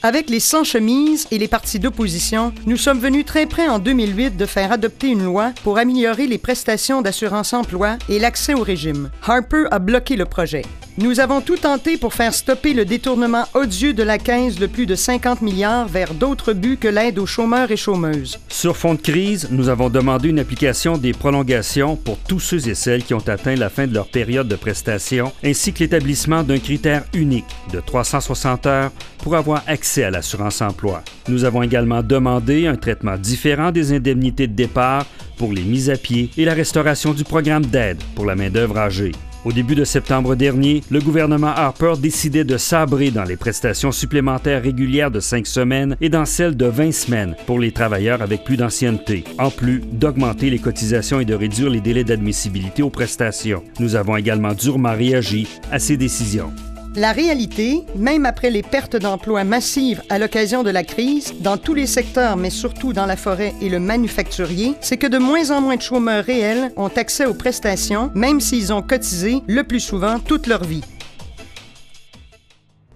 Avec les sans-chemises et les partis d'opposition, nous sommes venus très près en 2008 de faire adopter une loi pour améliorer les prestations d'assurance-emploi et l'accès au régime. Harper a bloqué le projet. Nous avons tout tenté pour faire stopper le détournement odieux de la Caisse de plus de 50 milliards vers d'autres buts que l'aide aux chômeurs et chômeuses. Sur fond de crise, nous avons demandé une application des prolongations pour tous ceux et celles qui ont atteint la fin de leur période de prestation, ainsi que l'établissement d'un critère unique de 360 heures pour avoir accès à l'assurance-emploi. Nous avons également demandé un traitement différent des indemnités de départ pour les mises à pied et la restauration du programme d'aide pour la main-d'œuvre âgée. Au début de septembre dernier, le gouvernement Harper décidait de sabrer dans les prestations supplémentaires régulières de 5 semaines et dans celles de 20 semaines pour les travailleurs avec plus d'ancienneté, en plus d'augmenter les cotisations et de réduire les délais d'admissibilité aux prestations. Nous avons également durement réagi à ces décisions. La réalité, même après les pertes d'emplois massives à l'occasion de la crise, dans tous les secteurs, mais surtout dans la forêt et le manufacturier, c'est que de moins en moins de chômeurs réels ont accès aux prestations, même s'ils ont cotisé, le plus souvent, toute leur vie.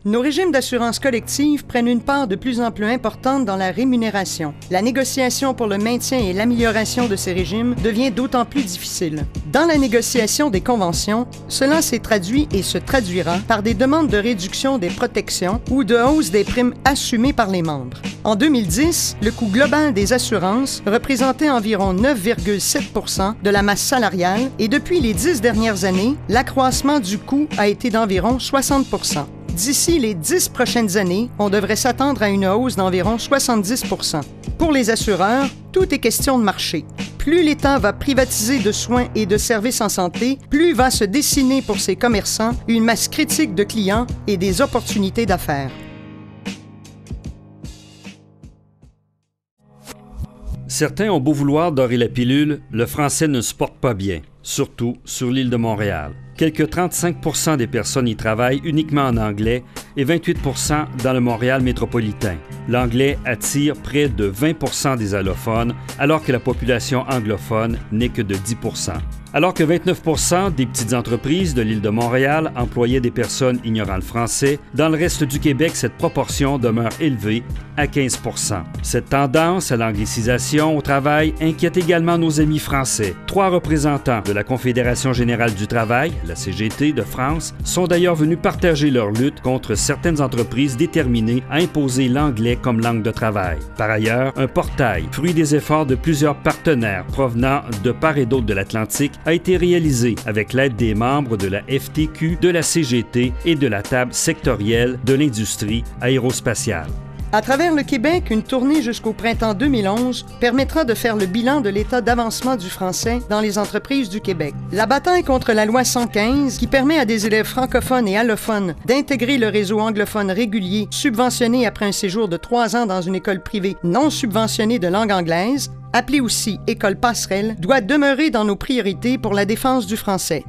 Nos régimes d'assurance collective prennent une part de plus en plus importante dans la rémunération. La négociation pour le maintien et l'amélioration de ces régimes devient d'autant plus difficile. Dans la négociation des conventions, cela s'est traduit et se traduira par des demandes de réduction des protections ou de hausse des primes assumées par les membres. En 2010, le coût global des assurances représentait environ 9,7 % de la masse salariale et depuis les 10 dernières années, l'accroissement du coût a été d'environ 60 %. D'ici les 10 prochaines années, on devrait s'attendre à une hausse d'environ 70 %. Pour les assureurs, tout est question de marché. Plus l'État va privatiser de soins et de services en santé, plus va se dessiner pour ces commerçants une masse critique de clients et des opportunités d'affaires. Certains ont beau vouloir dorer la pilule, le français ne se porte pas bien, surtout sur l'île de Montréal. Quelque 35 % des personnes y travaillent uniquement en anglais et 28 % dans le Montréal métropolitain. L'anglais attire près de 20 % des allophones, alors que la population anglophone n'est que de 10 %. Alors que 29 % des petites entreprises de l'île de Montréal employaient des personnes ignorant le français, dans le reste du Québec, cette proportion demeure élevée à 15 %. Cette tendance à l'anglicisation au travail inquiète également nos amis français. 3 représentants de la Confédération générale du travail, la CGT de France, sont d'ailleurs venus partager leur lutte contre certaines entreprises déterminées à imposer l'anglais comme langue de travail. Par ailleurs, un portail, fruit des efforts de plusieurs partenaires provenant de part et d'autre de l'Atlantique, a été réalisé avec l'aide des membres de la FTQ, de la CGT et de la table sectorielle de l'industrie aérospatiale. À travers le Québec, une tournée jusqu'au printemps 2011 permettra de faire le bilan de l'état d'avancement du français dans les entreprises du Québec. La bataille contre la loi 115, qui permet à des élèves francophones et allophones d'intégrer le réseau anglophone régulier subventionné après un séjour de 3 ans dans une école privée non subventionnée de langue anglaise, appelée aussi École passerelle, doit demeurer dans nos priorités pour la défense du français.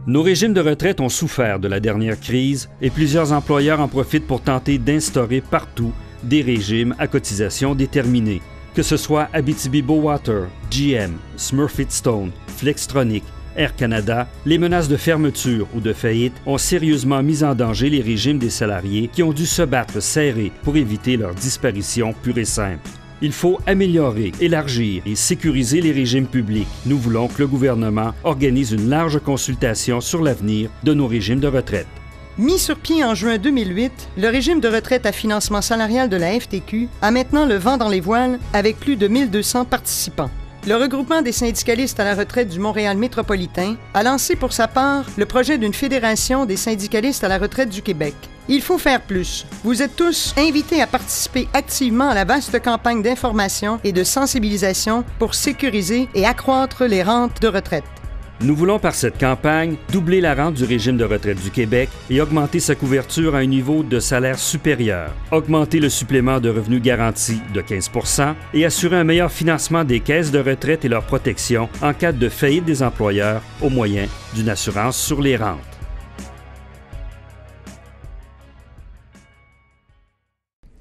Nos régimes de retraite ont souffert de la dernière crise et plusieurs employeurs en profitent pour tenter d'instaurer partout des régimes à cotisation déterminée. Que ce soit Abitibi-Bowater, GM, Smurfit-Stone, Flextronic, Air Canada, les menaces de fermeture ou de faillite ont sérieusement mis en danger les régimes des salariés qui ont dû se battre serré pour éviter leur disparition pure et simple. Il faut améliorer, élargir et sécuriser les régimes publics. Nous voulons que le gouvernement organise une large consultation sur l'avenir de nos régimes de retraite. Mis sur pied en juin 2008, le régime de retraite à financement salarial de la FTQ a maintenant le vent dans les voiles avec plus de 1200 participants. Le regroupement des syndicalistes à la retraite du Montréal métropolitain a lancé pour sa part le projet d'une fédération des syndicalistes à la retraite du Québec. Il faut faire plus. Vous êtes tous invités à participer activement à la vaste campagne d'information et de sensibilisation pour sécuriser et accroître les rentes de retraite. Nous voulons par cette campagne doubler la rente du régime de retraite du Québec et augmenter sa couverture à un niveau de salaire supérieur, augmenter le supplément de revenus garanti de 15 % et assurer un meilleur financement des caisses de retraite et leur protection en cas de faillite des employeurs au moyen d'une assurance sur les rentes.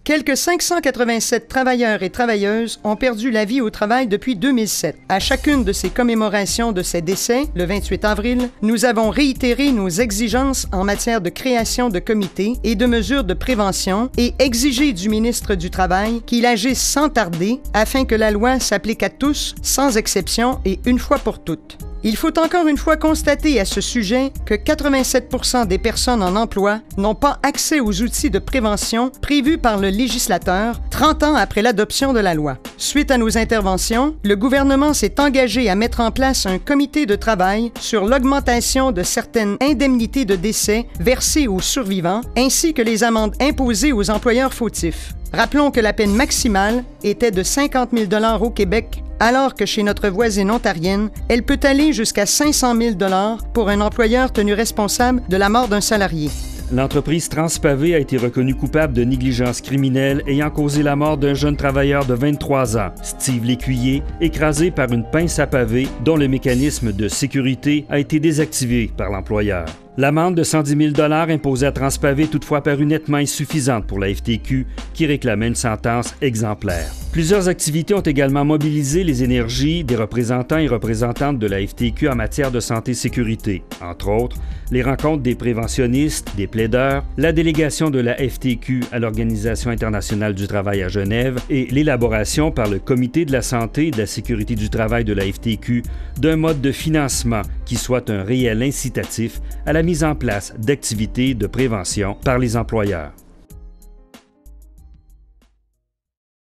Quelques 587 travailleurs et travailleuses ont perdu la vie au travail depuis 2007. À chacune de ces commémorations de ces décès, le 28 avril, nous avons réitéré nos exigences en matière de création de comités et de mesures de prévention et exigé du ministre du Travail qu'il agisse sans tarder afin que la loi s'applique à tous, sans exception et une fois pour toutes. Il faut encore une fois constater à ce sujet que 87% des personnes en emploi n'ont pas accès aux outils de prévention prévus par le législateur 30 ans après l'adoption de la loi. Suite à nos interventions, le gouvernement s'est engagé à mettre en place un comité de travail sur l'augmentation de certaines indemnités de décès versées aux survivants ainsi que les amendes imposées aux employeurs fautifs. Rappelons que la peine maximale était de 50 000 $ au Québec, alors que chez notre voisine ontarienne, elle peut aller jusqu'à 500 000 $ pour un employeur tenu responsable de la mort d'un salarié. L'entreprise Transpavé a été reconnue coupable de négligence criminelle ayant causé la mort d'un jeune travailleur de 23 ans, Steve Lécuyer, écrasé par une pince à pavé dont le mécanisme de sécurité a été désactivé par l'employeur. L'amende de 110 000 $ imposée à Transpavé est toutefois parue nettement insuffisante pour la FTQ, qui réclamait une sentence exemplaire. Plusieurs activités ont également mobilisé les énergies des représentants et représentantes de la FTQ en matière de santé-sécurité. Entre autres, les rencontres des préventionnistes, des plaideurs, la délégation de la FTQ à l'Organisation internationale du travail à Genève et l'élaboration par le Comité de la santé et de la sécurité du travail de la FTQ d'un mode de financement qui soit un réel incitatif à la mise en place d'activités de prévention par les employeurs.